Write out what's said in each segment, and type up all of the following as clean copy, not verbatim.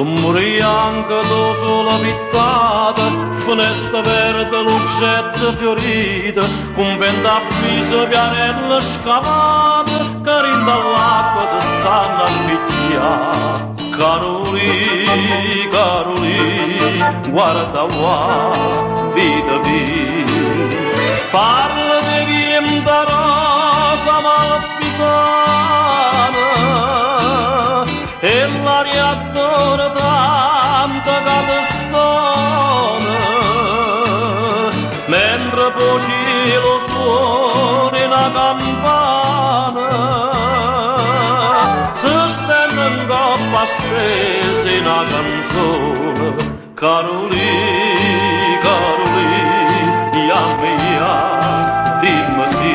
Bianca do sola pittata, finestra verde, lucetta fiorita, con vento appeso, pianella scavata, che rinda all'acqua si stanno a spicchiare. Carolì, Carolì, guarda qua, vita via, parla di chi da rosa malfitana, e l'aria adora tanto che ti stona, mentre poi lo suona una campana, si stende in coppa stesa una canzone. Carolì, Carolì, mia, dimmi sì.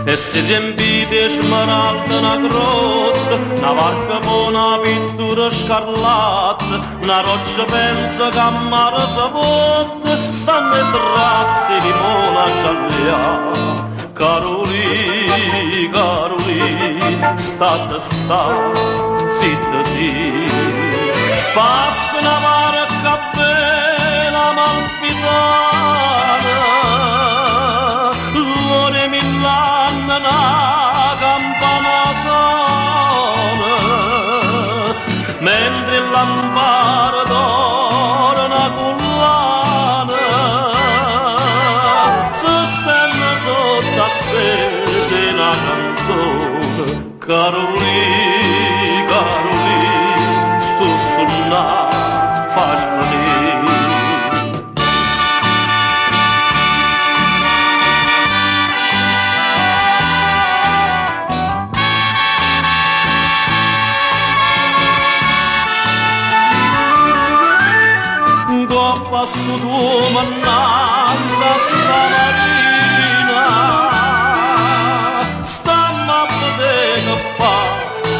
E si riempite smeralda una grotta, una barca con una pittura scarlatta, una roccia pensa che a mare si porta, stanno i trazzi di monaci all'ia. Carolì, Carolì, state, zitta, zitta, passa una barca bella malfitana, l'ore mill'anni una campana suona, mentre il lampare d'oro una collana si stende sotto a stesa una canzone. Carolì, Carolì, sto suonando, facci venire. Sto tuo mannanza stamattina, stamattina che fa,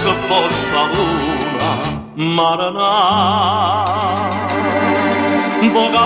che posta luna, maranà, voga